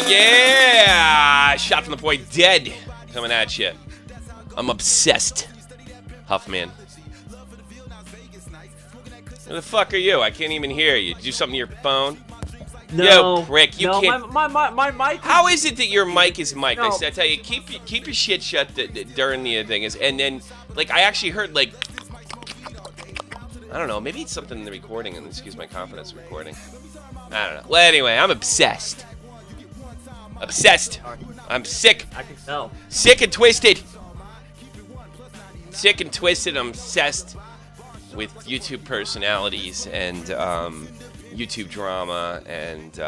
Yeah. Shot from the point, dead. Coming at you. I'm obsessed. Huffman. Who the fuck are you? I can't even hear you. Did you do something to your phone? No. Yo, prick, you can't. My mic. How is it that your mic is mic'd? No. I tell you, keep your shit shut during the thing. And then, like, I actually heard, like, I don't know, maybe it's something in the recording, and excuse my confidence recording. I don't know. Well, anyway, I'm obsessed. Obsessed. I'm sick. I can tell. Sick and twisted. Sick and twisted. I'm obsessed with YouTube personalities and YouTube drama and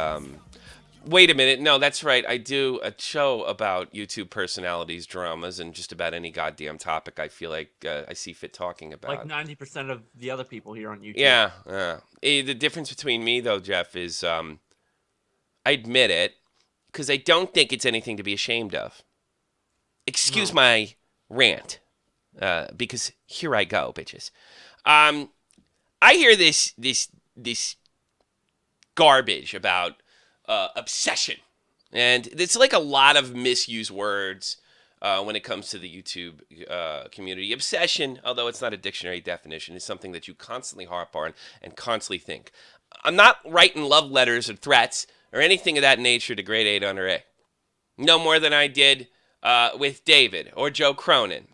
wait a minute. No, that's right. I do a show about YouTube personalities, dramas, and just about any goddamn topic I feel like I see fit talking about. Like 90% of the other people here on YouTube. Yeah. The difference between me, though, Jeff, is I admit it because I don't think it's anything to be ashamed of. Excuse my rant, because here I go, bitches. I hear this garbage about obsession, and it's like a lot of misused words when it comes to the YouTube community. Obsession, although it's not a dictionary definition, is something that you constantly harp on and constantly think. I'm not writing love letters or threats or anything of that nature to grade 8 under A. No more than I did with David or Joe Cronin.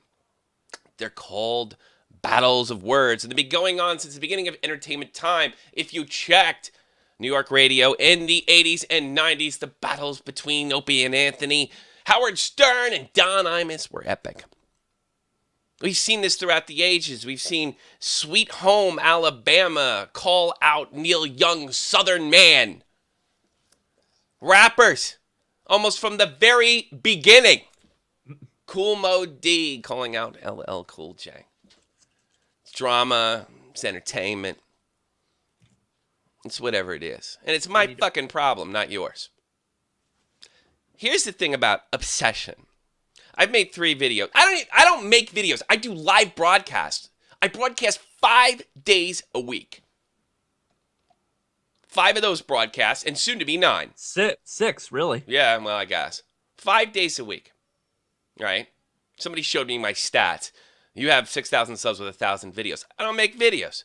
They're called battles of words, and they've been going on since the beginning of entertainment time. If you checked New York radio in the 80s and 90s, the battles between Opie and Anthony, Howard Stern and Don Imus were epic. We've seen this throughout the ages. We've seen Sweet Home Alabama call out Neil Young's Southern Man. Rappers, almost from the very beginning. Cool Mo D calling out LL Cool J. It's drama, it's entertainment. It's whatever it is. And it's my fucking problem, not yours. Here's the thing about obsession. I've made 3 videos. I don't make videos. I do live broadcasts. I broadcast 5 days a week. 5 of those broadcasts, and soon to be 9. 6, really? Yeah, well, I guess. 5 days a week. Right? Somebody showed me my stats. You have 6,000 subs with 1,000 videos. I don't make videos.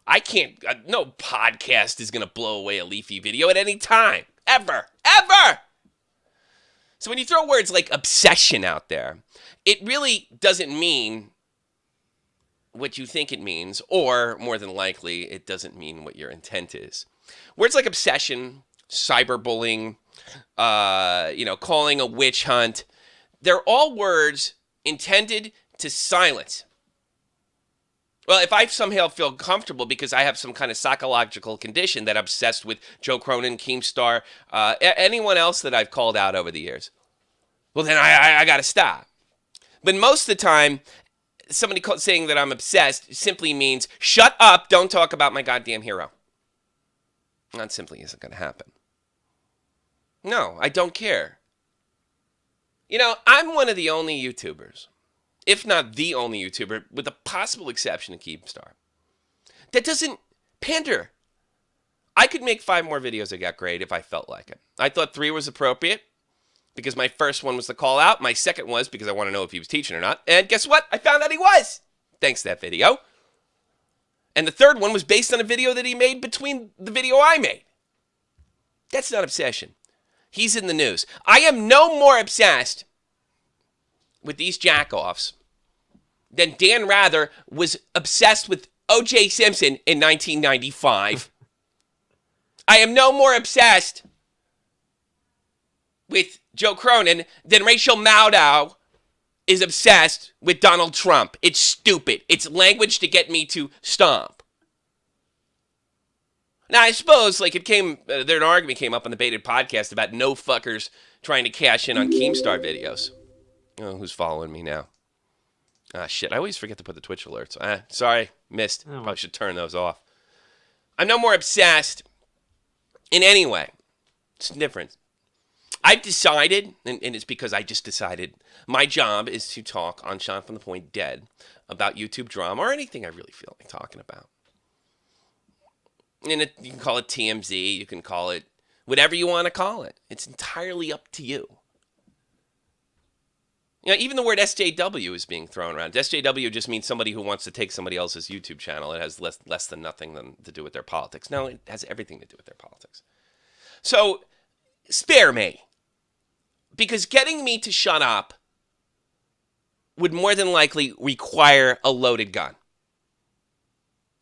I can't, no podcast is going to blow away a Leafy video at any time. Ever. So when you throw words like obsession out there, it really doesn't mean what you think it means, or more than likely, it doesn't mean what your intent is. Words like obsession, cyberbullying, calling a witch hunt, they're all words intended to silence. Well, if I somehow feel comfortable because I have some kind of psychological condition that I'm obsessed with Joe Cronin, Keemstar, anyone else that I've called out over the years, well, then I got to stop. But most of the time, somebody saying that I'm obsessed simply means, shut up, don't talk about my goddamn hero. That simply isn't going to happen. No, I don't care. You know, I'm one of the only YouTubers, if not the only YouTuber, with the possible exception of Keemstar, that doesn't pander. I could make 5 more videos that got great if I felt like it. I thought 3 was appropriate because my first one was the call out. My second was because I want to know if he was teaching or not. And guess what? I found out he was, thanks to that video. And the third one was based on a video that he made between the video I made. That's not obsession. He's in the news. I am no more obsessed with these jackoffs than Dan Rather was obsessed with O.J. Simpson in 1995. I am no more obsessed with Joe Cronin than Rachel Maddow is obsessed with Donald Trump. It's stupid. It's language to get me to stomp. Now, I suppose, like, an argument came up on the Baited podcast about no fuckers trying to cash in on Keemstar videos. Oh, who's following me now? Ah, shit. I always forget to put the Twitch alerts. Sorry. Missed. Probably should turn those off. I'm no more obsessed in any way. It's different. I've decided, and it's because I just decided, my job is to talk on Shot from the Point Dead about YouTube drama or anything I really feel like talking about. And you can call it TMZ. You can call it whatever you want to call it. It's entirely up to you. You know, even the word SJW is being thrown around. SJW just means somebody who wants to take somebody else's YouTube channel. It has less than nothing to do with their politics. No, it has everything to do with their politics. So, spare me. Because getting me to shut up would more than likely require a loaded gun.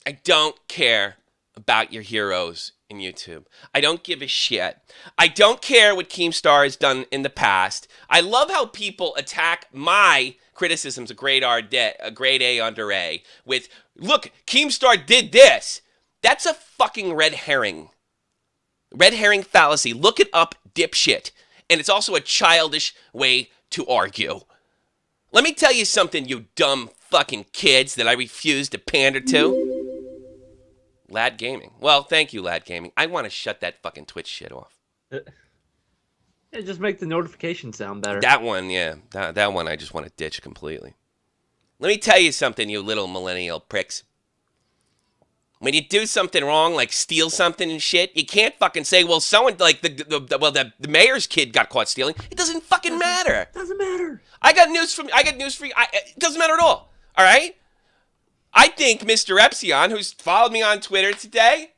I don't care about your heroes in YouTube. I don't give a shit. I don't care what Keemstar has done in the past. I love how people attack my criticisms of grade A under A with, look, Keemstar did this. That's a fucking red herring. Red herring fallacy. Look it up, dipshit. And it's also a childish way to argue. Let me tell you something, you dumb fucking kids that I refuse to pander to. Lad Gaming. Well, thank you, Lad Gaming. I want to shut that fucking Twitch shit off. Just make the notification sound better. That one, yeah. That one I just want to ditch completely. Let me tell you something, you little millennial pricks. When you do something wrong, like steal something and shit, you can't fucking say, well, someone, like, the mayor's kid got caught stealing. It doesn't fucking matter. Doesn't matter. I got news for you. It doesn't matter at all. All right? I think Mr. Epsilon, who's followed me on Twitter today,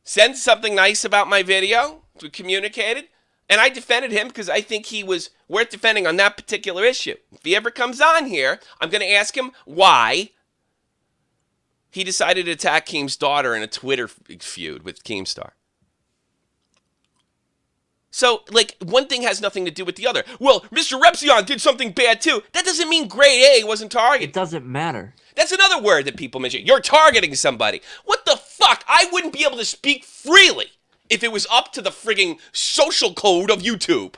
said something nice about my video. We communicated. And I defended him because I think he was worth defending on that particular issue. If he ever comes on here, I'm going to ask him why he decided to attack Keem's daughter in a Twitter feud with Keemstar. So, like, one thing has nothing to do with the other. Well, Mr. Repsion did something bad, too. That doesn't mean grade A wasn't targeted. It doesn't matter. That's another word that people mention. You're targeting somebody. What the fuck? I wouldn't be able to speak freely if it was up to the frigging social code of YouTube.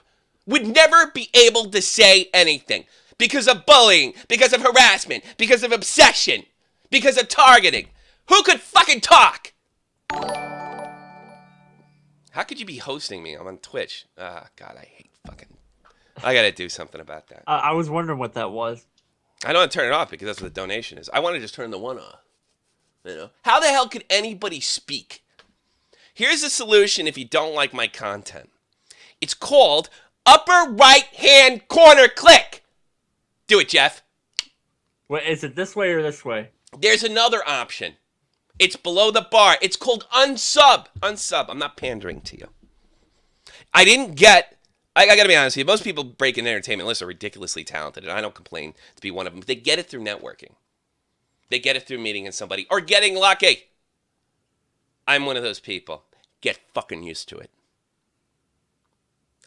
Would never be able to say anything. Because of bullying, because of harassment, because of obsession, because of targeting. Who could fucking talk? How could you be hosting me? I'm on Twitch. Ah, God, I hate fucking... I gotta do something about that. I was wondering what that was. I don't want to turn it off because that's what the donation is. I want to just turn the one off. You know? How the hell could anybody speak? Here's a solution if you don't like my content. It's called upper right-hand corner click. Do it, Jeff. Wait, is it this way or this way? There's another option. It's below the bar. It's called unsub. Unsub. I'm not pandering to you. I didn't get... I gotta be honest with you. Most people break in entertainment lists are ridiculously talented, and I don't complain to be one of them. They get it through networking. They get it through meeting somebody or getting lucky. I'm one of those people. Get fucking used to it.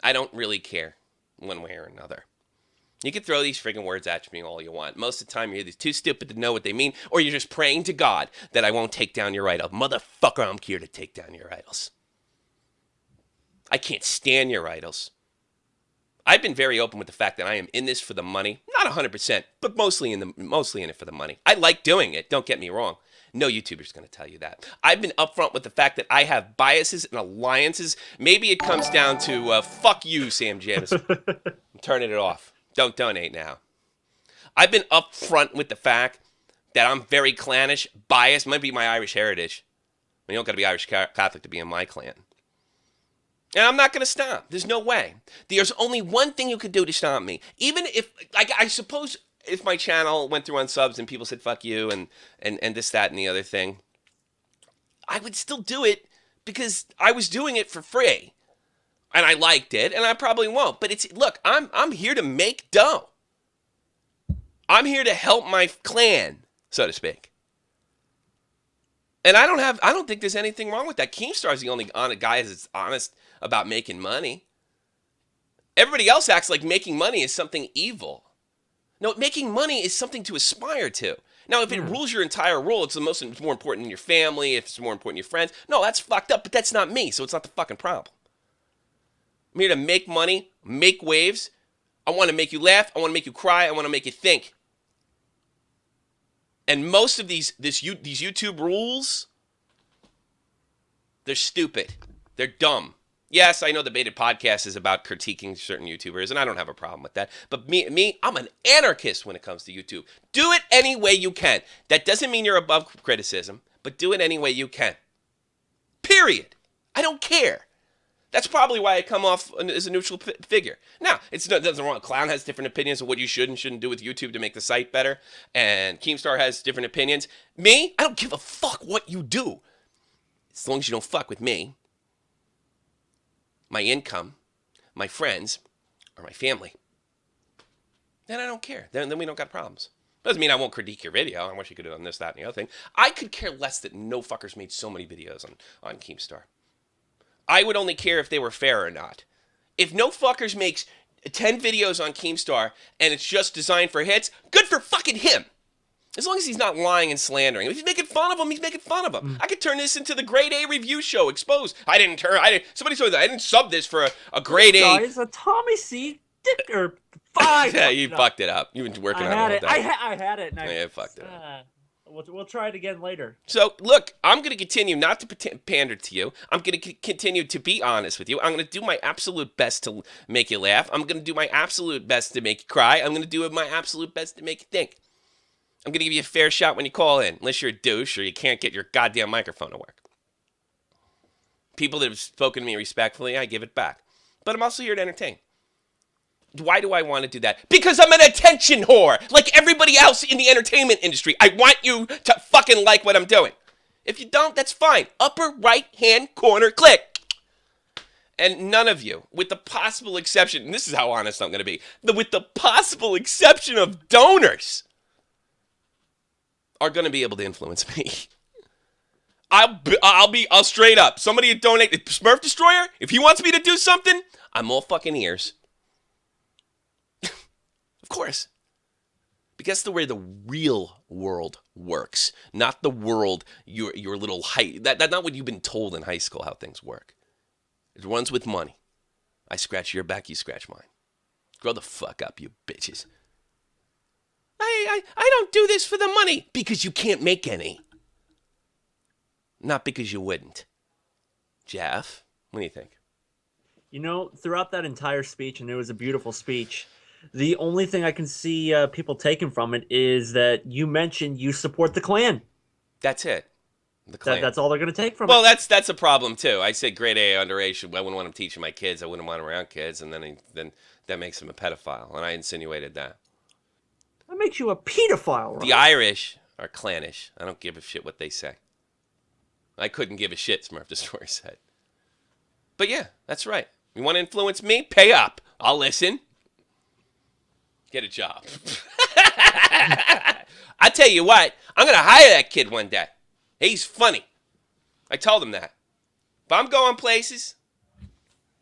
I don't really care one way or another. You can throw these friggin' words at me all you want. Most of the time, you're either too stupid to know what they mean, or you're just praying to God that I won't take down your idol. Motherfucker, I'm here to take down your idols. I can't stand your idols. I've been very open with the fact that I am in this for the money. Not 100%, but mostly in it for the money. I like doing it, don't get me wrong. No YouTuber's going to tell you that. I've been upfront with the fact that I have biases and alliances. Maybe it comes down to, fuck you, Sam Jamison. I'm turning it off. Don't donate now. I've been upfront with the fact that I'm very clannish, biased. Might be my Irish heritage. You don't got to be Irish Catholic to be in my clan. And I'm not going to stop. There's no way. There's only one thing you could do to stop me. Even if, like, I suppose if my channel went through unsubs and people said, fuck you, and this, that, and the other thing, I would still do it because I was doing it for free. And I liked it, and I probably won't. But it's, look, I'm here to make dough. I'm here to help my clan, so to speak. And I don't think there's anything wrong with that. Keemstar is the only guy that's honest about making money. Everybody else acts like making money is something evil. No, making money is something to aspire to. Now, if it rules your entire world, it's more important than your family, if it's more important than your friends. No, that's fucked up, but that's not me, so it's not the fucking problem. I'm here to make money, make waves. I want to make you laugh. I want to make you cry. I want to make you think. And most of these YouTube rules, they're stupid. They're dumb. Yes, I know the Baited Podcast is about critiquing certain YouTubers, and I don't have a problem with that. But me, I'm an anarchist when it comes to YouTube. Do it any way you can. That doesn't mean you're above criticism, but do it any way you can. Period. I don't care. That's probably why I come off as a neutral figure. Now, it's nothing wrong. Clown has different opinions of what you should and shouldn't do with YouTube to make the site better, and Keemstar has different opinions. Me, I don't give a fuck what you do, as long as you don't fuck with me, my income, my friends, or my family. Then I don't care. Then we don't got problems. Doesn't mean I won't critique your video. I wish you could have done this, that, and the other thing. I could care less that no fuckers made so many videos on Keemstar. I would only care if they were fair or not. If no fuckers makes 10 videos on Keemstar and it's just designed for hits, good for fucking him. As long as he's not lying and slandering. If he's making fun of him, he's making fun of him. I could turn this into the grade A review show, exposed. Somebody told me that. I didn't sub this for a grade A. Guys, a Tommy C. Dick or 5. Yeah, you fucked it up. You've been working on it all day. I had it. And Yeah, fucked it up. We'll try it again later. So, look, I'm going to continue not to pander to you. I'm going to continue to be honest with you. I'm going to do my absolute best to make you laugh. I'm going to do my absolute best to make you cry. I'm going to do my absolute best to make you think. I'm going to give you a fair shot when you call in, unless you're a douche or you can't get your goddamn microphone to work. People that have spoken to me respectfully, I give it back. But I'm also here to entertain. Why do I want to do that? Because I'm an attention whore, like everybody else in the entertainment industry. I want you to fucking like what I'm doing. If you don't, that's fine. Upper right-hand corner, click. And none of you, with the possible exception, and this is how honest I'm going to be, with the possible exception of donors, are going to be able to influence me. I'll straight up. Somebody donate, Smurf Destroyer, if he wants me to do something, I'm all fucking ears. Of course. Because that's the way the real world works. Not the world, your little that's not what you've been told in high school how things work. It runs with money. I scratch your back, you scratch mine. Grow the fuck up, you bitches. I don't do this for the money. Because you can't make any. Not because you wouldn't. Jeff, what do you think? You know, throughout that entire speech, and it was a beautiful speech, the only thing I can see people taking from it is that you mentioned you support the Klan. That's it. The Klan. That's all they're going to take from it. Well, that's a problem too. I said grade A underage. I wouldn't want him teaching my kids. I wouldn't want him around kids, and then that makes him a pedophile. And I insinuated that. That makes you a pedophile, right? The Irish are clannish. I don't give a shit what they say. I couldn't give a shit, Smurf Destroyer said. But yeah, that's right. You want to influence me? Pay up. I'll listen. Get a job. I tell you what, I'm going to hire that kid one day. He's funny. I told him that. If I'm going places,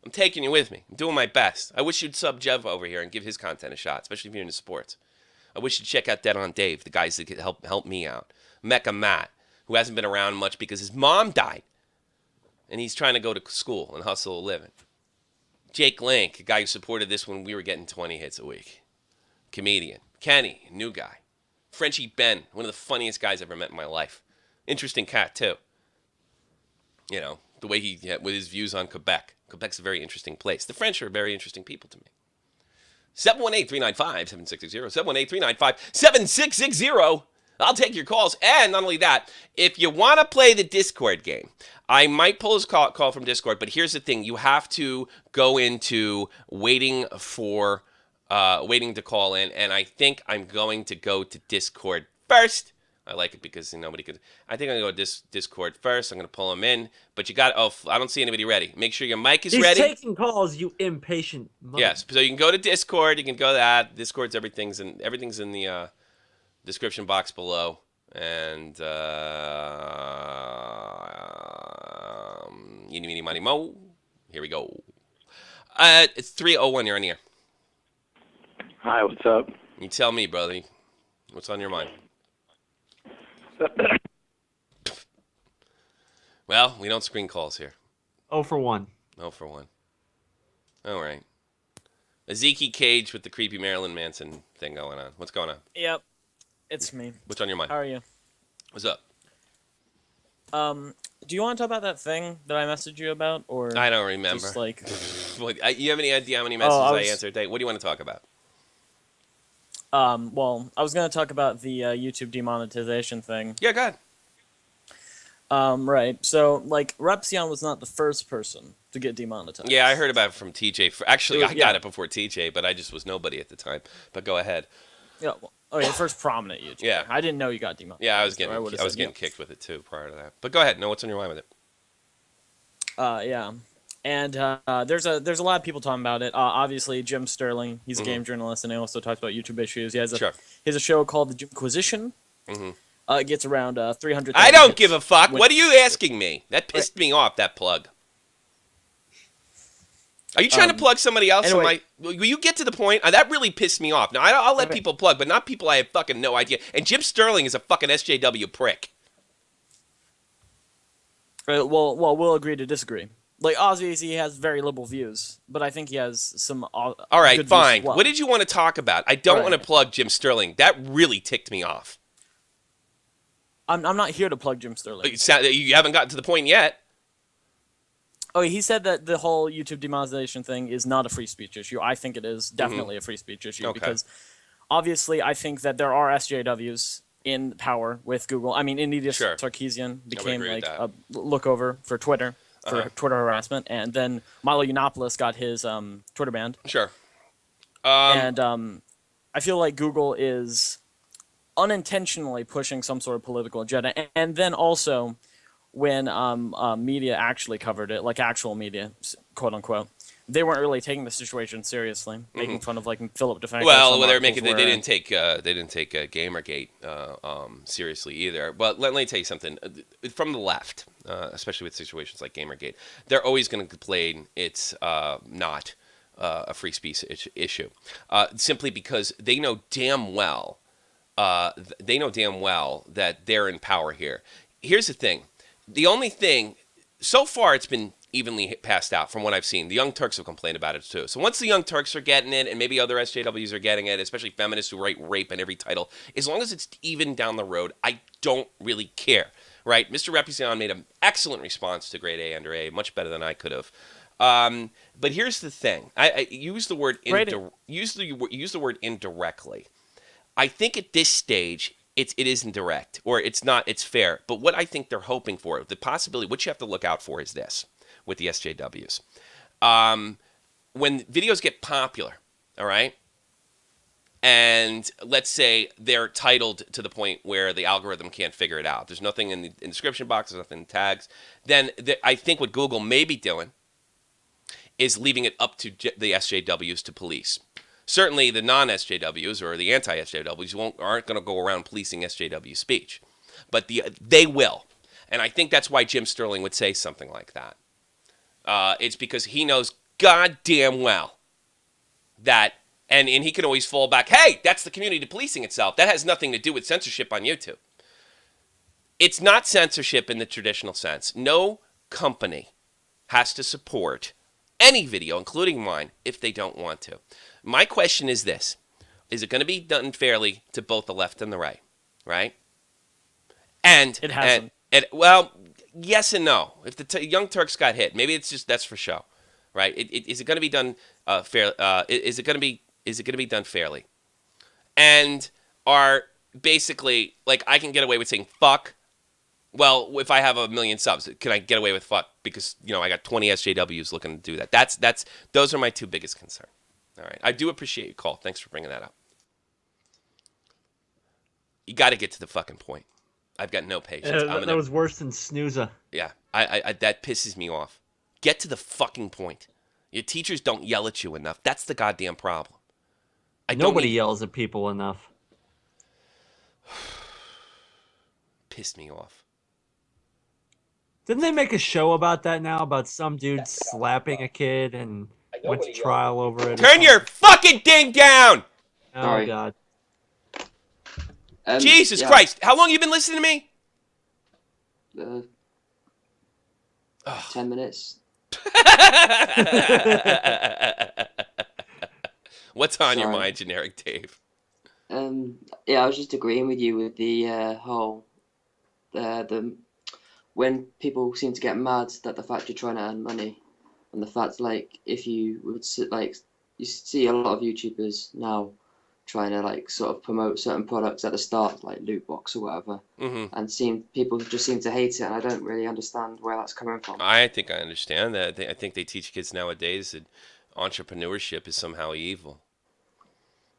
I'm taking you with me. I'm doing my best. I wish you'd sub Jeff over here and give his content a shot, especially if you're into sports. I wish you'd check out Dead on Dave, the guys that could help me out. Mecca Matt, who hasn't been around much because his mom died. And he's trying to go to school and hustle a living. Jake Link, a guy who supported this when we were getting 20 hits a week. Comedian. Kenny, new guy. Frenchie Ben, one of the funniest guys I've ever met in my life. Interesting cat, too. You know, the way with his views on Quebec. Quebec's a very interesting place. The French are very interesting people to me. 718-395-7660. 718-395-7660. I'll take your calls. And not only that, if you want to play the Discord game, I might pull his call from Discord, but here's the thing. You have to go into waiting to call in, and I think I'm going to go to Discord first. I like it because nobody could. I think I'm going to go to Discord first. I'm going to pull him in, but I don't see anybody ready. Make sure your mic is ready. He's taking calls, you impatient mother. Yes, so you can go to Discord. You can go to that. Discord's everything's in the description box below. And eeny, meeny, miny, mo. Here we go. It's 3:01. You're on the air. Hi, what's up? You tell me, brother. What's on your mind? Well, we don't screen calls here. 0 for 1. 0 for 1. All right. Ezekiel Cage with the creepy Marilyn Manson thing going on. What's going on? Yep, it's me. What's on your mind? How are you? What's up? Do you want to talk about that thing that I messaged you about, or I don't remember. just like? You have any idea how many messages I answered today? What do you want to talk about? Well, I was going to talk about the YouTube demonetization thing. Yeah, go Right. So, like, Repsion was not the first person to get demonetized. Yeah, I heard about it from TJ. Actually, I got yeah. it before TJ, but I just was nobody at the time. But go ahead. Yeah. Well, okay, the first prominent YouTuber. Yeah. I didn't know you got demonetized. Yeah, I was or would've said, getting kicked with it too prior to that. But go ahead. Know what's on your mind with it? Yeah. And there's a lot of people talking about it. Obviously, Jim Sterling, he's a game journalist, and he also talks about YouTube issues. He has a show called The Jimquisition. It gets around 300,000 I don't hits give a fuck. What are you asking me? That pissed me off, that plug. Are you trying to plug somebody else? Anyway. Will you get to the point? That really pissed me off. Now, I'll let people plug, but not people I have fucking no idea. And Jim Sterling is a fucking SJW prick. Well, we'll agree to disagree. Like, obviously, he has very liberal views, but I think he has some all right, good fine. views as well. What did you want to talk about? I don't want to plug Jim Sterling. That really ticked me off. I'm not here to plug Jim Sterling. You haven't gotten to the point yet. Oh, he said that the whole YouTube demonetization thing is not a free speech issue. I think it is definitely a free speech issue because obviously I think that there are SJWs in power with Google. I mean, Inidius Sarkeesian became like a lookover for Twitter for Twitter harassment, and then Milo Yiannopoulos got his Twitter banned. Sure. And I feel like Google is unintentionally pushing some sort of political agenda, and then also when media actually covered it, like actual media, quote unquote, they weren't really taking the situation seriously, making fun of like Philip DeFranco. Well, they didn't take Gamergate seriously either. But let me tell you something from the left, especially with situations like Gamergate, they're always going to complain it's not a free speech issue, simply because they know damn well that they're in power here. Here's the thing. The only thing, so far it's been evenly passed out from what I've seen. The Young Turks have complained about it too. So once the Young Turks are getting it, and maybe other SJWs are getting it, especially feminists who write rape in every title, as long as it's even down the road, I don't really care, right? Mr. Repzion made an excellent response to Grade A Under A, much better than I could have. But here's the thing. I use the word use the word indirectly. I think at this stage, it isn't direct, or it's not, it's fair. But what I think they're hoping for, the possibility, what you have to look out for is this with the SJWs. When videos get popular, all right, and let's say they're titled to the point where the algorithm can't figure it out. There's nothing in the description box, there's nothing in tags. Then I think what Google may be doing is leaving it up to the SJWs to police. Certainly, the non-SJWs or the anti-SJWs aren't going to go around policing SJW speech, but they will, and I think that's why Jim Sterling would say something like that. It's because he knows goddamn well that, and he can always fall back. Hey, that's the community policing itself. That has nothing to do with censorship on YouTube. It's not censorship in the traditional sense. No company has to support any video, including mine, if they don't want to. My question is this. Is it going to be done fairly to both the left and the right? Right? And it hasn't. Well, yes and no. If the Young Turks got hit, maybe it's just that's for show. Right? Is it going to be done fair? Is it going to be done fairly? And are basically like I can get away with saying fuck. Well, if I have 1 million subs, can I get away with fuck? Because I got 20 SJWs looking to do that. Those are my two biggest concerns. All right, I do appreciate your call. Thanks for bringing that up. You got to get to the fucking point. I've got no patience. That was worse than snoozer. Yeah, I that pisses me off. Get to the fucking point. Your teachers don't yell at you enough. That's the goddamn problem. Nobody yells at people enough. Pissed me off. Didn't they make a show about that now? About some dude slapping a kid and went to trial over it? Turn your fucking thing down! Oh, Sorry. God. Jesus Christ. How long have you been listening to me? 10 minutes. What's on your mind, Generic Dave? Yeah, I was just agreeing with you with the whole... the when people seem to get mad that the fact you're trying to earn money, and the fact, like, if you would, like, you see a lot of YouTubers now trying to like sort of promote certain products at the start, like loot box or whatever, and people just seem to hate it, and I don't really understand where that's coming from. I think I understand that. I think they teach kids nowadays that entrepreneurship is somehow evil.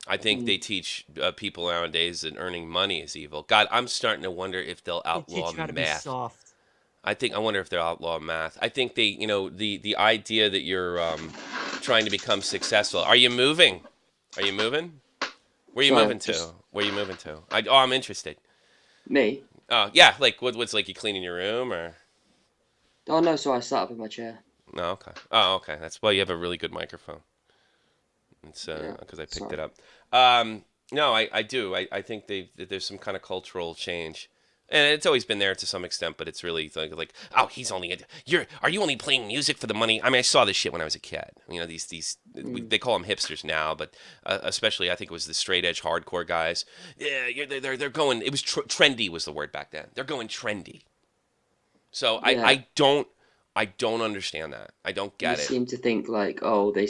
I think they teach people nowadays that earning money is evil. God, I'm starting to wonder if they'll They outlaw teach you how to be math. soft. I wonder if they'll outlaw math. I think they, the idea that you're trying to become successful. Are you moving? Are you moving? Where are you Sorry, moving to? Where are you moving to? I'm interested. Me? Oh, yeah, like what's like you cleaning your room or? Oh no, so I sat up in my chair. No, okay. Oh, okay. That's well, you have a really good microphone. It's Yeah, because I picked sorry. it up. No, I do. I think there's some kind of cultural change, and it's always been there to some extent. But it's really like oh, are you only playing music for the money? I mean, I saw this shit when I was a kid. They call them hipsters now, but especially I think it was the straight edge hardcore guys. Yeah, they're going. It was trendy was the word back then. They're going trendy. So Yeah. I don't understand that. I don't get You it. seem to think like, oh, they're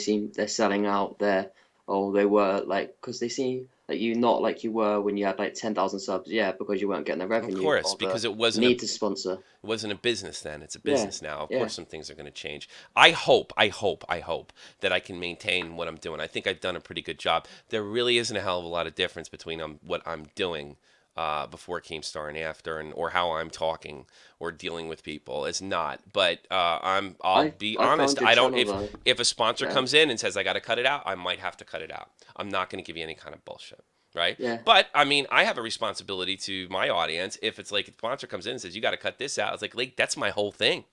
selling out. They were like, because they seem like you not like you were when you had like 10,000 subs. Yeah, because you weren't getting the Of revenue course, or because the it wasn't need to sponsor. it wasn't a business then. It's a Yeah, business now. Of yeah. course, some things are going to change. I hope that I can maintain what I'm doing. I think I've done a pretty good job. There really isn't a hell of a lot of difference between what I'm doing before Keemstar and after, or how I'm talking or dealing with people. It's not. But I'll be I honest. found your I don't. channel though. If a sponsor Yeah, comes in and says I got to cut it out, I might have to cut it out. I'm not going to give you any kind of bullshit. Right. yeah. But I mean, I have a responsibility to my audience. If it's like a sponsor comes in and says you got to cut this out, it's like that's my whole thing.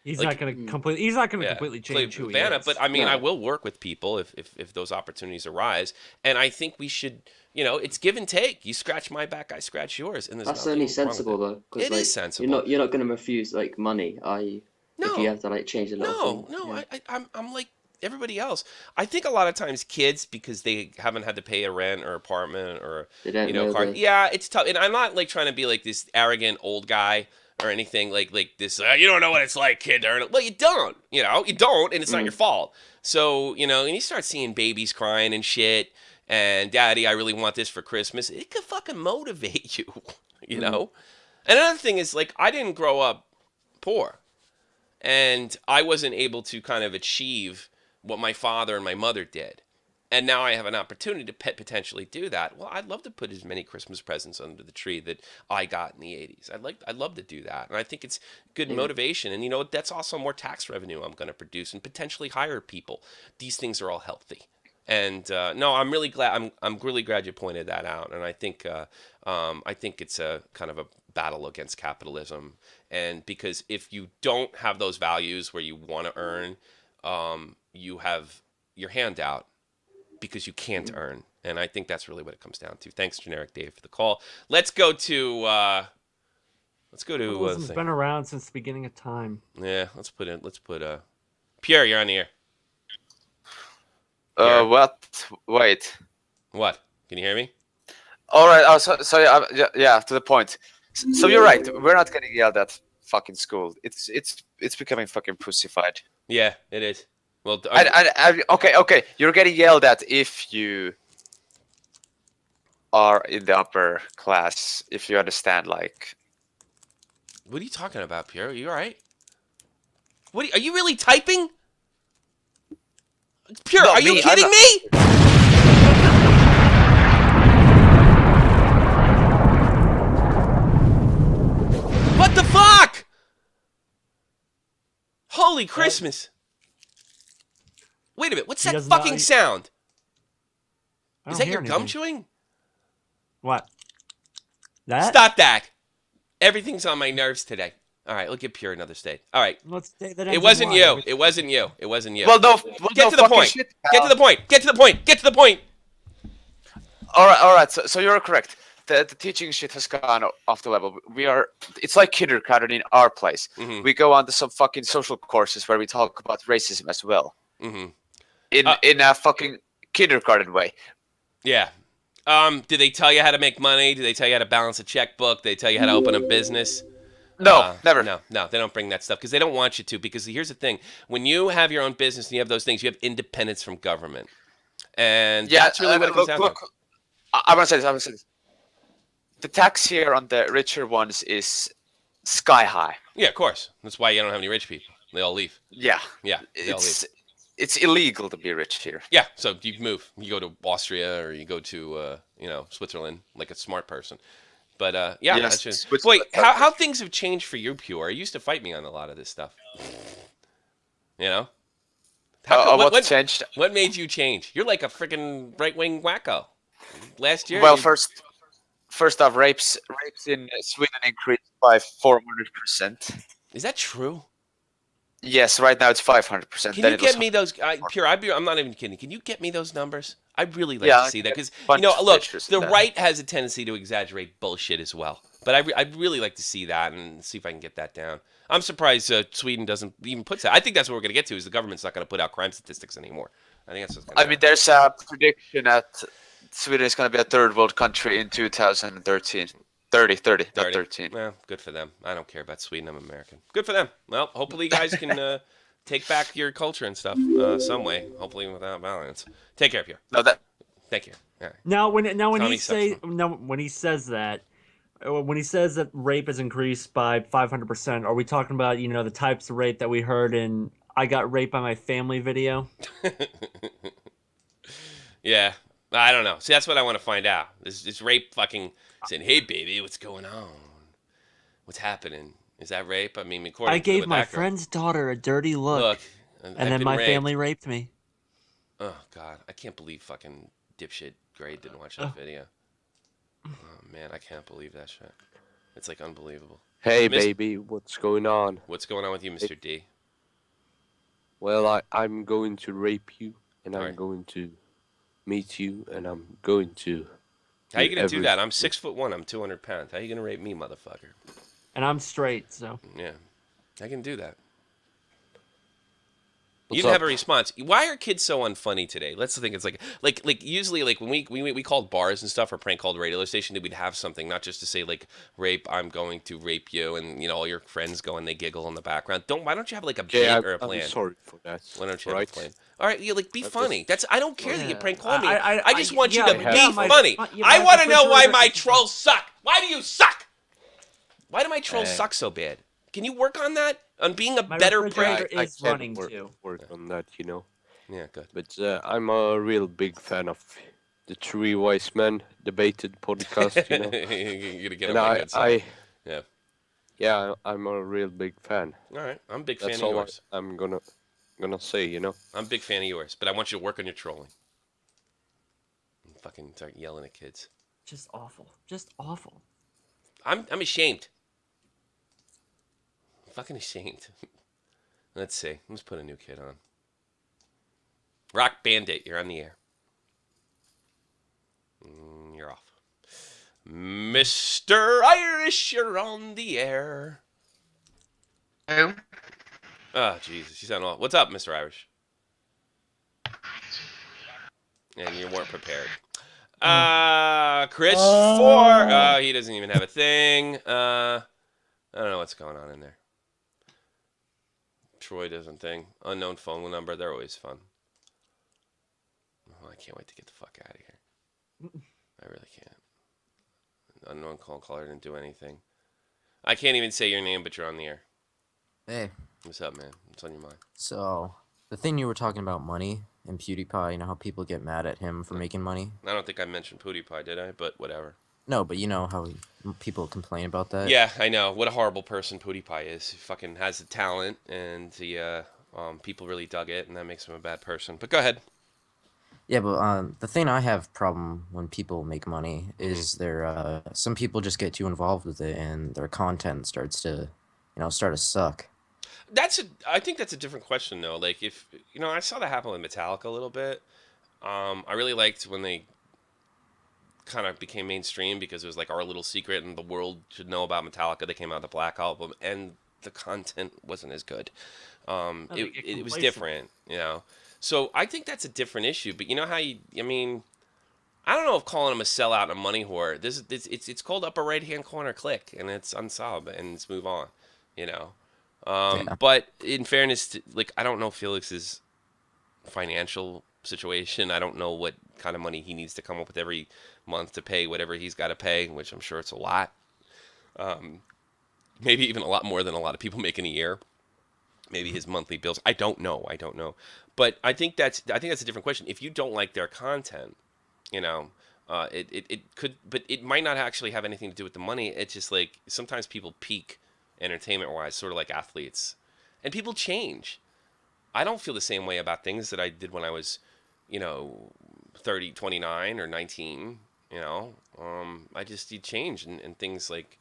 He's Like, not going to completely. He's not going to yeah, completely play change who he Vanna. is. But I mean, I No, will work with people if those opportunities arise. And I think we should, it's give and take. You scratch my back, I scratch yours, and there's that's nothing only wrong with sensible it. though, because It is like sensible. you're not gonna refuse like money, are you? If you No, have to like change a little no, thing. no. Yeah, I'm like everybody else. I think a lot of times kids, because they haven't had to pay a rent or apartment or they don't know car. the. Yeah, it's tough. And I'm not like trying to be like this arrogant old guy or anything like this. You don't know what it's like, kid. Well, you don't. You don't, and it's not your fault. So and you start seeing babies crying and shit. And daddy, I really want this for Christmas. It could fucking motivate you, you know. And another thing is like I didn't grow up poor. And I wasn't able to kind of achieve what my father and my mother did. And now I have an opportunity to potentially do that. Well, I'd love to put as many Christmas presents under the tree that I got in the 80s. I'd love to do that. And I think it's good motivation. And that's also more tax revenue I'm going to produce and potentially hire people. These things are all healthy. And no, I'm really glad. I'm really glad you pointed that out. And I think it's a kind of a battle against capitalism. And because if you don't have those values where you want to earn, you have your hand out because you can't earn. And I think that's really what it comes down to. Thanks, Generic Dave, for the call. Let's go to Capitalism's thing. been around since the beginning of time. Yeah, let's put Pierre, you're on the air. What? Wait. What? Can you hear me? All right. Oh, so yeah, to the point. So you're right. We're not getting yelled at fucking school. It's becoming fucking pussified. Yeah, it is. Well, okay. You're getting yelled at if you are in the upper class. If you understand, like. What are you talking about, Pierre? Are you all right? Are you really typing? Pierre, No, are you me, kidding me? What the fuck? Holy Christmas. Wait a minute. What's that fucking sound? Is that your gum chewing? What? That? Stop that. Everything's on my nerves today. All right, look at Pure another state. All right. Let's take that. It wasn't you. It wasn't you. It wasn't you. Well, no. Get to the point. Shit, Get to the point. Get to the point. Get to the point. All right. So you're correct. The teaching shit has gone off the level. It's like kindergarten in our place. Mm-hmm. We go on to some fucking social courses where we talk about racism as well. Mm-hmm. In a fucking kindergarten way. Yeah. Did they tell you how to make money? Did they tell you how to balance a checkbook? Did they tell you how to open a business? No, never. No, they don't bring that stuff because they don't want you to. Because here's the thing: when you have your own business and you have those things, you have independence from government, and that's really what it comes down to. I want to say this. I want to say this. The tax here on the richer ones is sky high. Yeah, of course. That's why you don't have any rich people. They all leave. Yeah. Yeah, they all leave. It's illegal to be rich here. Yeah, so you move. You go to Austria or you go to Switzerland like a smart person. But yeah, Yes, that's just. Boy, Switzerland. how things have changed for you, Pure. You used to fight me on a lot of this stuff. You know? What changed? What made you change? You're like a freaking right-wing wacko. Last year. Well, first off, rapes in Sweden increased by 400%. Is that true? Yes, right now it's 500%. Can you get me those? Pure, I'm not even kidding. Can you get me those numbers? I'd really like to see that because look, the right has a tendency to exaggerate bullshit as well. But I'd really like to see that and see if I can get that down. I'm surprised Sweden doesn't even put that. I think that's what we're going to get to is the government's not going to put out crime statistics anymore. I think that's what's going to happen. I mean, there's a prediction that Sweden is going to be a third world country in 2013. 30, not 13. Well, good for them. I don't care about Sweden. I'm American. Good for them. Well, hopefully you guys can take back your culture and stuff some way. Hopefully without violence. Take care, Pierre. No, Thank you. All right. Now when Tommy he says that rape has increased by 500%, are we talking about the types of rape that we heard in "I Got Raped by My Family" video? Yeah, I don't know. See, that's what I want to find out. Is rape fucking saying, "Hey, baby, what's going on? What's happening? Is that rape?" I mean, according I to gave what my that girl- friend's daughter a dirty look, and and then my family raped me. Oh God, I can't believe fucking dipshit Gray didn't watch that video. Oh man, I can't believe that shit. It's like unbelievable. Hey, baby, what's going on? What's going on with you, Mr. D? Well, I'm going to rape you, and I'm Alright. going to meet you, and I'm going to... How you gonna do that? I'm 6'1". I'm 200 pounds. How you gonna rape me, motherfucker? And I'm straight, so. Yeah, I can do that. What's You didn't have up? a response. Why are kids so unfunny today? Let's think. It's like usually like when we called bars and stuff or prank called radio station, we'd have something not just to say like rape. I'm going to rape you, and all your friends go and they giggle in the background. Why don't you have like a bit or a plan? I'm sorry for that. Why don't you right? have a plan? All right, be funny. I don't care that you prank call me. I I just want you to be my- funny. yeah, I my want to know why refrigerator- my trolls suck. Why do you suck? Why do my trolls suck so bad? Can you work on that? On being a My better refrigerator prank? is can running too. work on that, Yeah, good. But I'm a real big fan of the Three Wise Men debated podcast, You're gonna get and on my good side. Yeah. Yeah, I'm a real big fan. All right, I'm a big fan That's of all yours. I'm gonna say, I'm a big fan of yours, but I want you to work on your trolling. And fucking start yelling at kids. Just awful. Just awful. I'm ashamed. I'm fucking ashamed. Let's see. Let's put a new kid on. Rock Bandit, you're on the air. You're off. Mr. Irish, you're on the air. Who? Oh, Jesus. You sound all... What's up, Mr. Irish? And you weren't prepared. Chris 4. Oh, he doesn't even have a thing. I don't know what's going on in there. Troy doesn't think. Unknown phone number. They're always fun. Oh, I can't wait to get the fuck out of here. I really can't. Unknown caller didn't do anything. I can't even say your name, but you're on the air. Hey, What's up, man? What's on your mind? so the thing you were talking about money and PewDiePie, how people get mad at him for making money? I don't think I mentioned PewDiePie, did I? But whatever. No, but you know how people complain about that? Yeah, I know. What a horrible person PewDiePie is. He fucking has the talent, and he, people really dug it, and that makes him a bad person. But go ahead. Yeah, but the thing I have problem when people make money is some people just get too involved with it, and their content starts to, start to suck. I think that's a different question though. Like if I saw that happen with Metallica a little bit. I really liked when they kind of became mainstream because it was like our little secret and the world should know about Metallica. They came out with the Black Album and the content wasn't as good. It was different, So I think that's a different issue. But you know how I don't know if calling him a sellout and a money whore. It's called upper right hand corner click, and it's unsub and it's move on. Yeah. But in fairness, I don't know Felix's financial situation. I don't know what kind of money he needs to come up with every month to pay whatever he's got to pay, which I'm sure it's a lot. Maybe even a lot more than a lot of people make in a year. Maybe his monthly bills. I don't know. But I think that's a different question. If you don't like their content, you know, it could, but it might not actually have anything to do with the money. It's just like sometimes people peak entertainment-wise, sort of like athletes, and people change. I don't feel the same way about things that I did when I was, 30, 29 or 19, you change and things like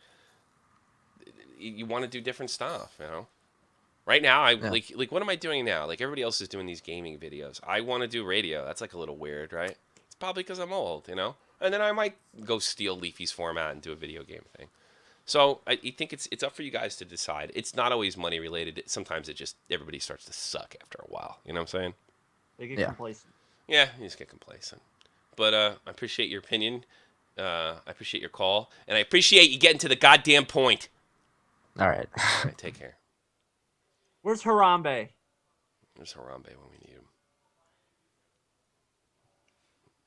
you want to do different stuff, Right now, like what am I doing now? Like everybody else is doing these gaming videos. I want to do radio. That's like a little weird, right? It's probably because I'm old, And then I might go steal Leafy's format and do a video game thing. So I think it's up for you guys to decide. It's not always money related. Sometimes everybody starts to suck after a while. You know what I'm saying? They get complacent. Yeah, you just get complacent. But I appreciate your opinion. I appreciate your call, and I appreciate you getting to the goddamn point. All right. All right, take care. Where's Harambe? Where's Harambe when we need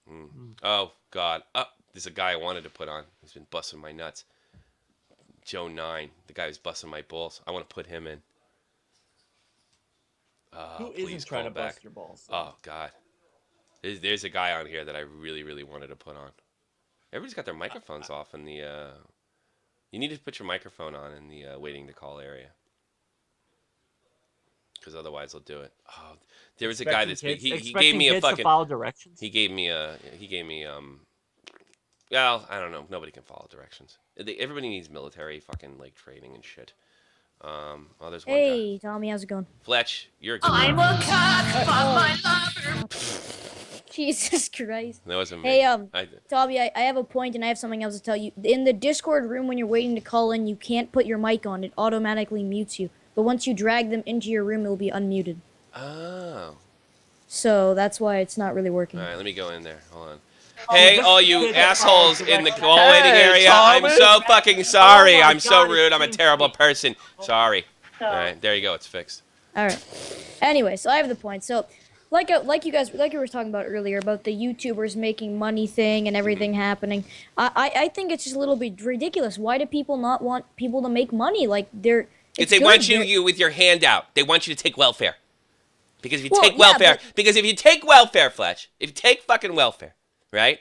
him? Oh God! There's a guy I wanted to put on. He's been busting my nuts. Joe 9, the guy who's busting my balls. I want to put him in. Who isn't trying to bust your balls? Oh God! There's a guy on here that I really, really wanted to put on. Everybody's got their microphones off in the. You need to put your microphone on in the waiting to call area. Because otherwise they'll do it. Oh, there was a guy that's he gave me a fucking. Follow directions. He gave me well, I don't know. Nobody can follow directions. Everybody needs military fucking like training and shit. There's one guy. Hey, Tommy, how's it going? Fletch, you're a good I'm a cat, my lover. Jesus Christ. That wasn't me. Hey, Tommy, I have a point and I have something else to tell you. In the Discord room, when you're waiting to call in, you can't put your mic on. It automatically mutes you. But once you drag them into your room, it'll be unmuted. Oh. So that's why it's not really working. All right, let me go in there. Hold on. Hey, all you assholes in the call waiting area, I'm so fucking sorry. I'm so rude. I'm a terrible person. Sorry. All right, there you go. It's fixed. All right. Anyway, so I have the point. So, like you were talking about earlier about the YouTubers making money thing and everything happening. I think it's just a little bit ridiculous. Why do people not want people to make money? Like they want you with your hand out. They want you to take welfare. Because if you take welfare, Fletch, if you take fucking welfare, right?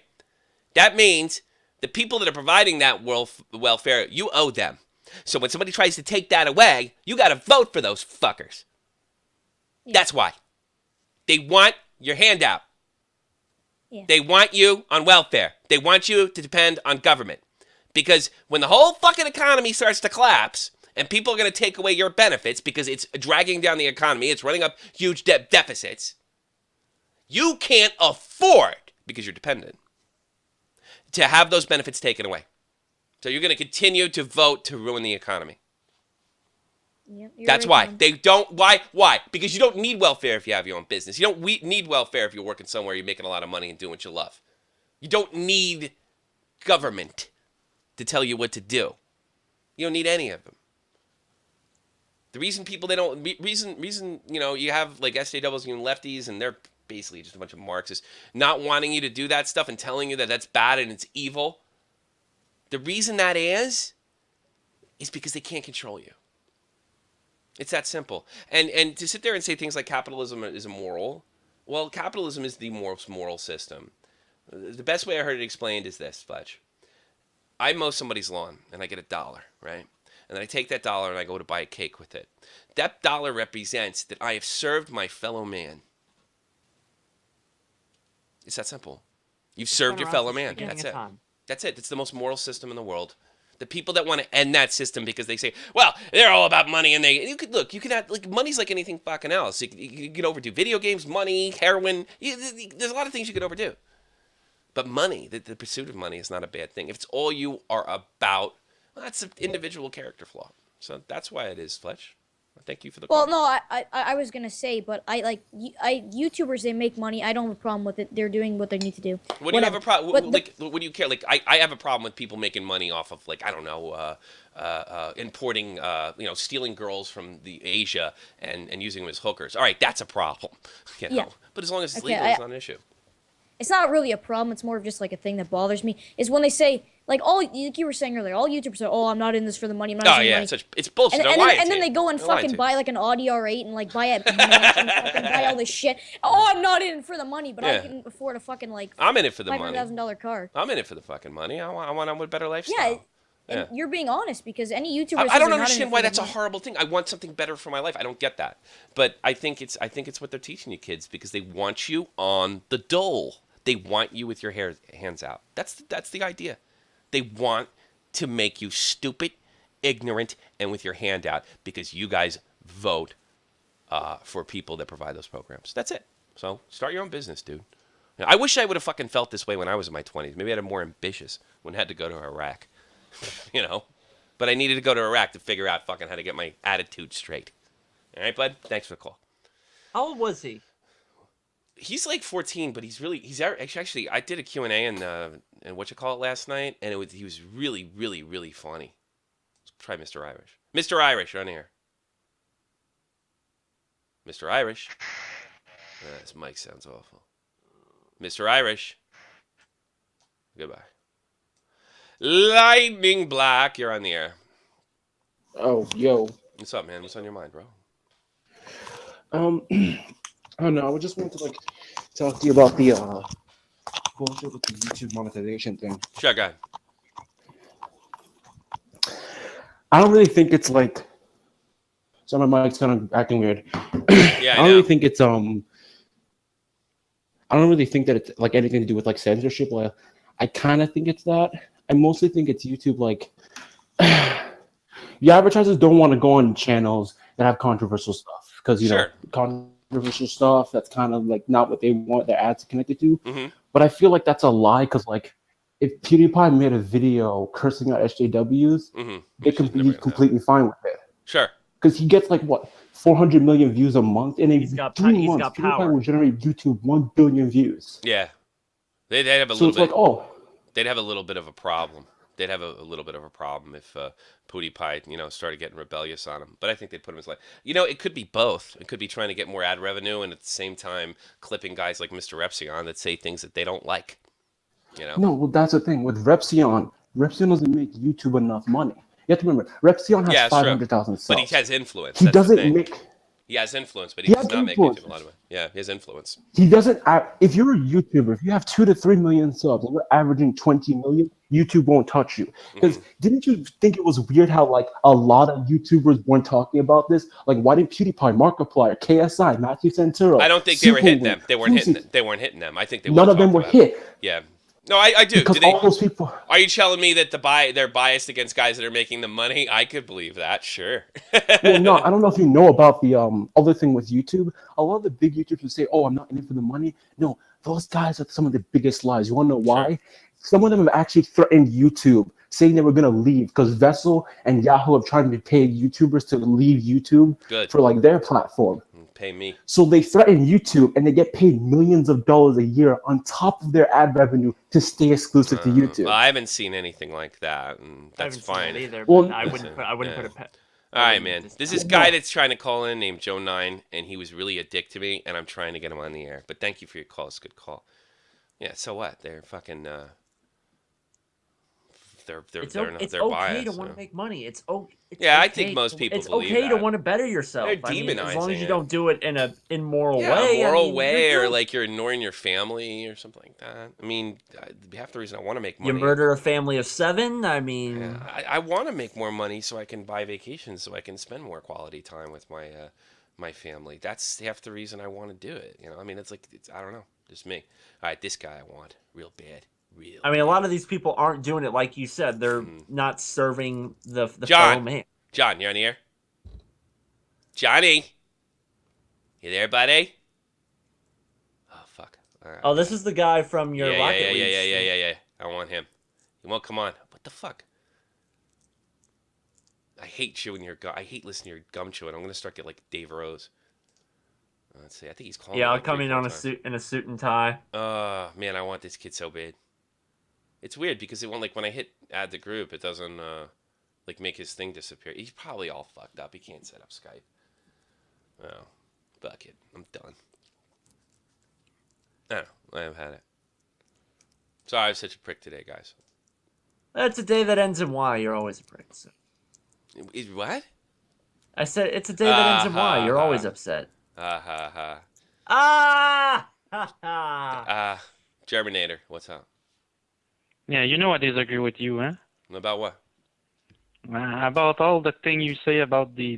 That means the people that are providing that welfare, you owe them. So when somebody tries to take that away, you got to vote for those fuckers. Yeah. That's why. They want your handout. Yeah. They want you on welfare. They want you to depend on government. Because when the whole fucking economy starts to collapse and people are going to take away your benefits because it's dragging down the economy, it's running up huge deficits, you can't afford, because you're dependent, to have those benefits taken away. So you're going to continue to vote to ruin the economy. Yep, that's right, why. They don't. Why? Because you don't need welfare if you have your own business. You don't need welfare if you're working somewhere, you're making a lot of money and doing what you love. You don't need government to tell you what to do. You don't need any of them. The reason people, you have like SJWs and lefties, and they're basically just a bunch of Marxists, not wanting you to do that stuff and telling you that that's bad and it's evil. The reason that is because they can't control you. It's that simple. And to sit there and say things like capitalism is immoral, well, capitalism is the most moral system. The best way I heard it explained is this, Fletch. I mow somebody's lawn and I get $1, right? And then I take that $1 and I go to buy a cake with it. That $1 represents that I have served my fellow man. It's that simple. You've served your fellow man. That's it. That's it. It's the most moral system in the world. The people that want to end that system because they say, well, they're all about money, and you can have, like, money's like anything fucking else. You can overdo video games, money, heroin. There's a lot of things you can overdo. But money, the pursuit of money is not a bad thing. If it's all you are about, well, that's an individual character flaw. So that's why it is, Fletch. Thank you for the call. Well, no, I was gonna say, but YouTubers, they make money. I don't have a problem with it. They're doing what they need to do. What do you have a problem? But Like, what do you care? Like, I have a problem with people making money off of, like, I don't know, importing, stealing girls from the Asia and using them as hookers. All right, that's a problem. You know? Yeah. But as long as it's Okay, legal, it's not an issue. it's not really a problem. It's more of just like a thing that bothers me. Is when they say like you were saying earlier, all YouTubers say, "Oh, I'm not in this for the money. I'm not in this for the money." It's bullshit. And then they go and fucking buy like an Audi R8 and like buy a mansion, fucking buy all this shit. Oh, I'm not in it for the money, but I can afford a fucking like I'm in it for the money. $500,000 car. I'm in it for the fucking money. I want a better lifestyle. Yeah. And you're being honest because any YouTuber. I don't understand why that's a horrible thing. I want something better for my life. I don't get that, but I think it's what they're teaching you kids because they want you on the dole. They want you with your hands out. That's the idea. They want to make you stupid, ignorant, and with your hand out because you guys vote for people that provide those programs. That's it. So start your own business, dude. I wish I would have fucking felt this way when I was in my 20s. Maybe I'd have more ambitious when I had to go to Iraq. But I needed to go to Iraq to figure out fucking how to get my attitude straight. All right, bud? Thanks for the call. How old was he? He's like 14, but he's actually I did a Q&A and last night, and he was really, really, really funny. Let's try Mr. Irish. Mr. Irish, on here. Mr. Irish. His mic sounds awful. Mr. Irish. Goodbye. Lightning Black, you're on the air. Oh, yo. What's up, man? What's on your mind, bro? I don't know. I just wanted to talk to you about the bullshit with the YouTube monetization thing. Sure, go ahead. I don't really think it's like. So my mic's kind of acting weird. Yeah, I don't really think it's I don't really think that it's like anything to do with like censorship. Like, I kind of think it's that. I mostly think it's YouTube. Like, the advertisers don't want to go on channels that have controversial stuff because know controversial stuff that's kind of like not what they want their ads connected to. Mm-hmm. But I feel like that's a lie because like if PewDiePie made a video cursing out SJWs, they can be completely fine with it. Sure. Because he gets like what 400 million views a month, and in 3 months, PewDiePie power. will generate YouTube 1 billion views. Yeah, they'd have a so little it's bit. Like, oh, they'd have a little bit of a problem. They'd have a little bit of a problem if PewDiePie, started getting rebellious on him. But I think they'd put him as like, it could be both. It could be trying to get more ad revenue and at the same time clipping guys like Mr. Repsion that say things that they don't like. No, well, that's the thing with Repsion. Repsion doesn't make YouTube enough money. You have to remember, Repsion has 500,000 subs. But he has influence. He doesn't make. He has influence, but he does not make YouTube a lot of money. Yeah, he has influence. He doesn't. If you're a YouTuber, if you have 2 to 3 million subs and you're averaging 20 million, YouTube won't touch you. Because didn't you think it was weird how like a lot of YouTubers weren't talking about this? Like, why didn't PewDiePie, Markiplier, KSI, Matthew Santoro? I don't think they were hitting them. They weren't hitting. They weren't hitting them. I think they. None of them were hit. Yeah. No, I do. Because all those people. Are you telling me that they're biased against guys that are making the money? I could believe that, sure. Well, no, I don't know if you know about the other thing with YouTube. A lot of the big YouTubers say, "Oh, I'm not in it for the money." No, those guys are some of the biggest lies. You want to know why? Sure. Some of them have actually threatened YouTube, saying they were going to leave because Vessel and Yahoo have tried to pay YouTubers to leave YouTube for like their platform. Pay me. So they threaten YouTube and they get paid millions of dollars a year on top of their ad revenue to stay exclusive to YouTube. Well, I haven't seen anything like that, and that's fine. Either, well, I wouldn't put a pet. All right, man. There's this guy that's trying to call in named Joe9, and he was really a dick to me, and I'm trying to get him on the air. But thank you for your call. It's a good call. Yeah, so what? They're fucking... It's okay biased, to want to make money. It's yeah, I think most people believe okay to that. want to better yourself. They're demonizing as long as you don't do it in a immoral way. Yeah, moral way, or like you're ignoring your family or something like that. I mean, half the reason I want to make money. You murder a family of 7. I mean, I want to make more money so I can buy vacations, so I can spend more quality time with my family. That's half the reason I want to do it. I mean, it's I don't know, just me. All right, this guy I want real bad. I mean, a lot of these people aren't doing it like you said. They're not serving the fellow man. John, you're on the air? Johnny? You there, buddy? Oh, fuck. Right. Oh, this is the guy from your Rocket League. Yeah. I want him. He won't come on. What the fuck? I hate chewing your gum. I hate listening to your gum chewing. I'm gonna start getting like Dave Rose. Let's see. I think he's calling. Yeah, me I'll like come 3, in 4 on a times. suit and tie. Man, I want this kid so bad. It's weird because it won't, like, when I hit add the group, it doesn't like make his thing disappear. He's probably all fucked up. He can't set up Skype. Oh, fuck it. I'm done. I've had it. Sorry, I was such a prick today, guys. That's a day that ends in Y. You're always a prick. So. What? I said it's a day that ends in Y. You're always upset. Ha. Ah! Ha ha. Germinator, what's up? Yeah, you know I disagree with you, huh? About what? About all the thing you say about the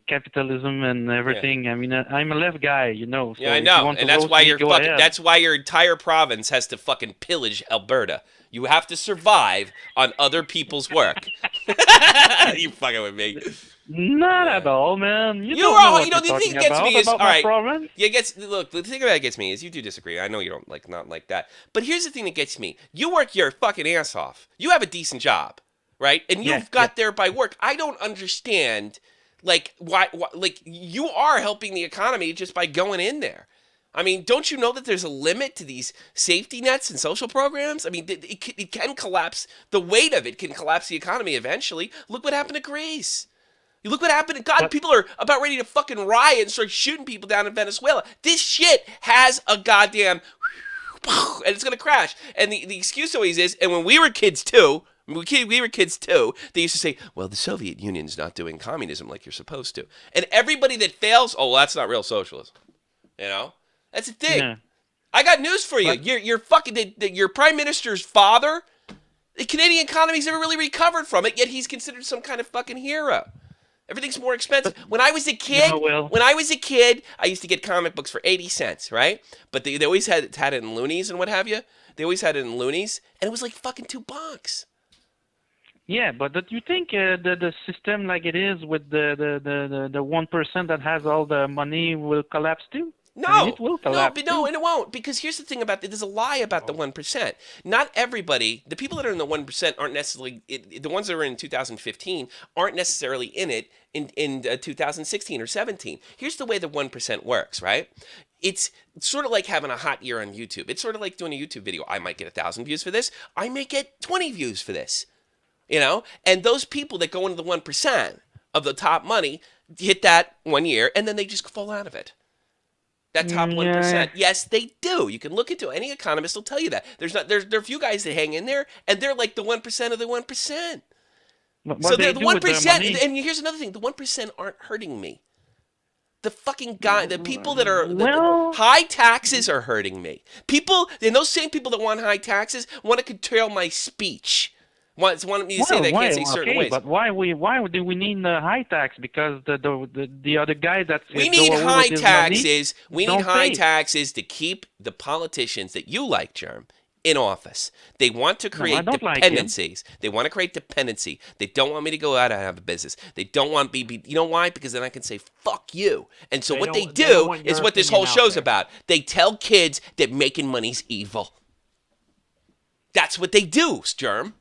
capitalism and everything. Yeah. I mean, I'm a left guy, you know. So yeah, I know, and that's why you're fucking. Ahead. That's why your entire province has to fucking pillage Alberta. You have to survive on other people's work. You fucking with me? Not at all, man. You know the thing that gets me is all right. Province? Yeah, look. The thing that gets me is you do disagree. I know you don't not like that, but here's the thing that gets me: you work your fucking ass off. You have a decent job, right? And you've got there by work. I don't understand. Like why? Like you are helping the economy just by going in there. I mean, don't you know that there's a limit to these safety nets and social programs? I mean, it can collapse. The weight of it can collapse the economy eventually. Look what happened to Greece. You look what happened. God, people are about ready to fucking riot and start shooting people down in Venezuela. This shit has a goddamn, and it's gonna crash. And the excuse always is, and when we were kids too. We were kids too. They used to say, well, the Soviet Union's not doing communism like you're supposed to. And everybody that fails, oh, well, that's not real socialism. You know? That's the thing. Yeah. I got news for you. You're fucking, your prime minister's father, the Canadian economy's never really recovered from it, yet he's considered some kind of fucking hero. Everything's more expensive. When I was a kid, I used to get comic books for 80 cents, right? But they always had it in loonies and what have you. They always had it in loonies, and it was like fucking $2. Yeah, but do you think the system like it is with the 1% that has all the money will collapse too? No, I mean, it will collapse no, and it won't. Because here's the thing about it. There's a lie about the 1%. Not everybody, the people that are in the 1% aren't necessarily, the ones that are in 2015 aren't necessarily in it in 2016 or 17. Here's the way the 1% works, right? It's sort of like having a hot year on YouTube. It's sort of like doing a YouTube video. I might get 1,000 views for this. I may get 20 views for this. You know, and those people that go into the 1% of the top money hit that 1 year, and then they just fall out of it. That top 1%. Yes, they do. You can look into it. Any economist will tell you that. There are a few guys that hang in there, and they're like the 1% of the 1%. So they're the 1%. And here's another thing: the 1% aren't hurting me. The fucking guy, the people that are the high taxes are hurting me. People, and those same people that want high taxes want to curtail my speech. Want me to say they can't say certain ways. But why do we need the high tax? Because the other guy that's we need high taxes. We need high taxes to keep the politicians that you like, Germ, in office. They want to create dependencies. They want to create dependency. They don't want me to go out and have a business. They don't want me. You know why? Because then I can say fuck you. And so what they do is what this whole show's about. They tell kids that making money's evil. That's what they do, Germ.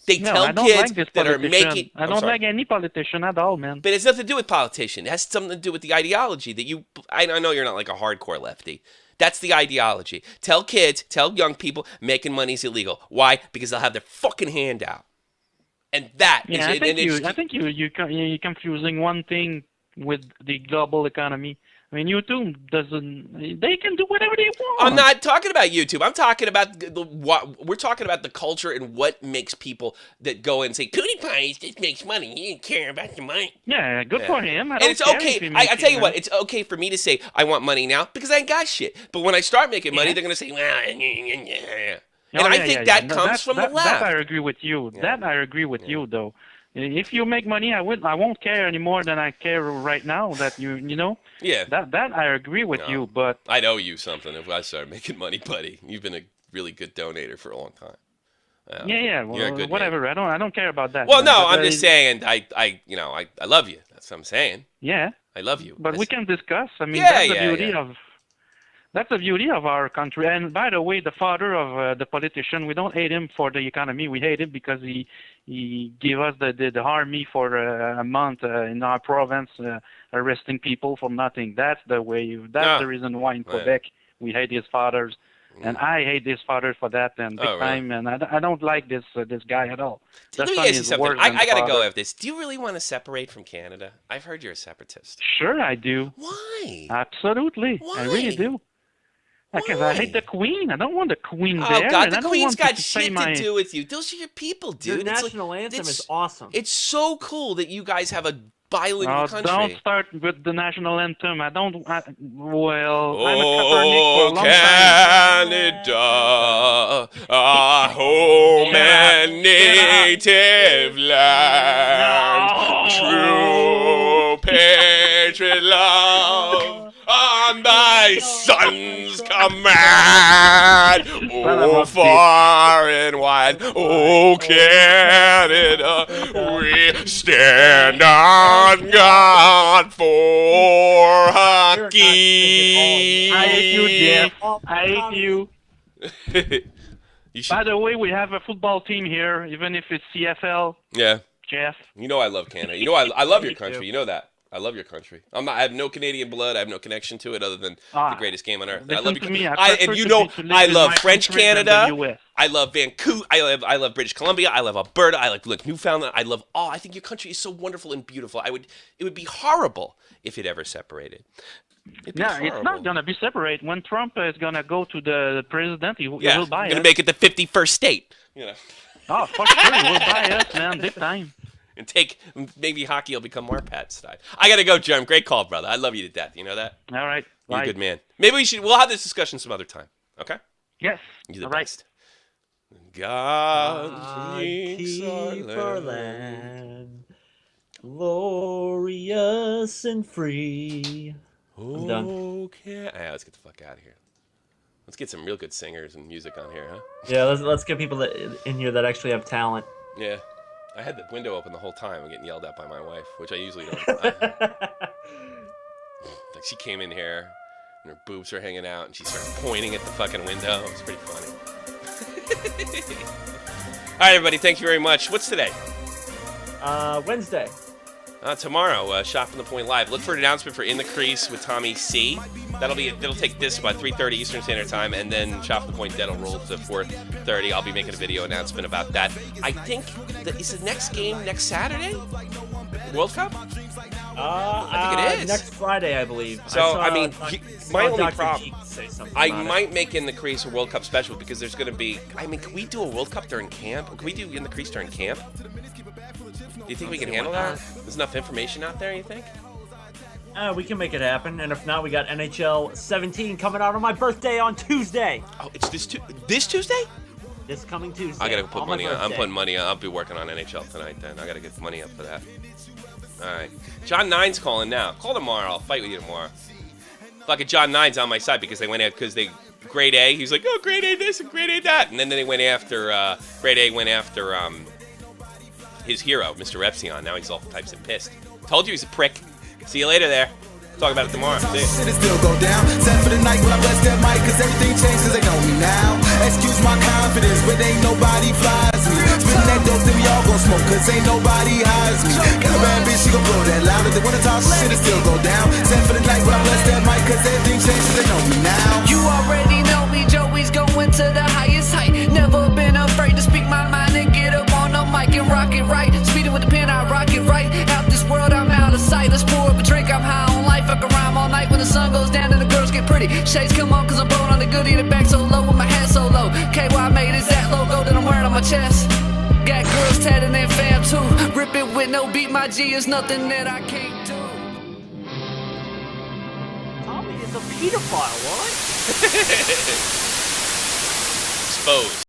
They tell kids that are making... I don't like any politician at all, man. But it's nothing to do with politician. It has something to do with the ideology that you... I know you're not like a hardcore lefty. That's the ideology. Tell kids, tell young people, making money's illegal. Why? Because they'll have their fucking hand out. And that is... I think you're confusing one thing with the global economy. I mean, YouTube doesn't... They can do whatever they want. I'm not talking about YouTube. I'm talking about we're talking about the culture and what makes people that go and say, PewDiePie just makes money. He didn't care about the money. Yeah, good for him. And it's okay. I tell you what, it's okay for me to say, I want money now because I ain't got shit. But when I start making money, they're going to say, well, and I think that comes from the left. That I agree with you. That I agree with you, though. If you make money, I won't care any more than I care right now. That you know. Yeah. That I agree with you, but I'd owe you something if I started making money, buddy. You've been a really good donator for a long time. Well, whatever. Man. I don't care about that. Well, no, I'm just saying. I love you. That's what I'm saying. Yeah. I love you. But we can discuss. I mean, that's the beauty of. That's the beauty of our country. And by the way, the father of the politician, we don't hate him for the economy. We hate him because he gave us the army for a month in our province, arresting people for nothing. That's the way. That's the reason why in Quebec we hate his fathers. And I hate his father for that, and big time. And I don't like this guy at all. Let me ask you something. I gotta go after this. Do you really want to separate from Canada? I've heard you're a separatist. Sure, I do. Why? Absolutely. Why? I really do. Because I hate the Queen. I don't want the Queen there. Oh God, the and Queen's got shit to do with you. Those are your people, dude. Your national anthem is awesome. It's so cool that you guys have a bilingual country. Don't start with the national anthem. I don't. I'm a Catholic for a long Canada, our home and native land, true patriot love, on thy son's command. Oh, far and wide, oh Canada, we stand on God for hockey. I hate you, Jeff. I hate you. By the way, we have a football team here, even if it's CFL. Yeah. Jeff. You know I love Canada. You know I love your country. You know that. I love your country. I have no Canadian blood. I have no connection to it other than the greatest game on earth. I love you. And you know I love French Canada. I love Vancouver. I love British Columbia. I love Alberta. I like Newfoundland. I love all. I think your country is so wonderful and beautiful. It would be horrible if it ever separated. Yeah, it's not gonna be separate. When Trump is gonna go to the president, he will buy it. Gonna make it the 51st state. You know. Oh, for sure, he will buy us, man, big time. And maybe hockey will become more Pat's style. I gotta go, Jerm. Great call, brother. I love you to death. You know that? All right. You're a good man. Maybe we'll have this discussion some other time. Okay? Yes. You're the All best. God keeps our land glorious and free. I'm done. Okay. Let's get the fuck out of here. Let's get some real good singers and music on here, huh? Yeah, let's get people in here that actually have talent. Yeah. I had the window open the whole time. I'm getting yelled at by my wife, which I usually don't. Like she came in here, and her boobs were hanging out, and she started pointing at the fucking window. It was pretty funny. All right, everybody. Thank you very much. What's today? Wednesday. Tomorrow, Shot from the Point Live. Look for an announcement for In the Crease with Tommy C. It'll take this by 3:30 Eastern Standard Time, and then Shot from the Point Dead will roll to 4:30. I'll be making a video announcement about that. I think is the next game next Saturday? World Cup? I think it is. Next Friday, I believe. So, my only problem, I might make In the Crease a World Cup special because there's going to be, can we do a World Cup during camp? Can we do In the Crease during camp? Do you think we can handle that? There's enough information out there, you think? We can make it happen, and if not, we got NHL 17 coming out on my birthday on Tuesday. Oh, it's this Tuesday? This coming Tuesday. I gotta put money on. I'm putting money on. I'll be working on NHL tonight. Then I gotta get money up for that. All right, John Nine's calling now. Call tomorrow. I'll fight with you tomorrow. Fucking John Nine's on my side because they grade A. He's like, oh, grade A this and grade A that, and then they went after grade A went after his hero, Mr. Epsilon. Now he's all types of pissed. Told you he's a prick. See you later there. Talk about it tomorrow. See you. Shit still go down. Set for the night when I bless that mic, cause everything changed cause they know me now. Excuse my confidence, but ain't nobody flies me. Spitting that dope, then we all gon' smoke, cause ain't nobody hides me. Got a bad bitch, she gon' blow that loud. If they wanna talk shit, it still go down. Set for the night when I bless that mic, cause everything changed cause they know me now. You already know me, Joey's going to the highest height. Never been afraid to speak my mind and get up on the mic and rock it right. Speeding with the pen, I rock it right. Out this world, I'm out of sight. Let's pour up a drink, I'm high on life. I can rhyme all night when the sun goes down and the girls get pretty. Shades come on cause I'm blowing on the goodie. The back so low with my head so low. KY made is that logo that I'm wearing on my chest. Got girls tatted and fam too. Rip it with no beat, my G is nothing that I can't do. Tommy is a pedophile, what? Exposed.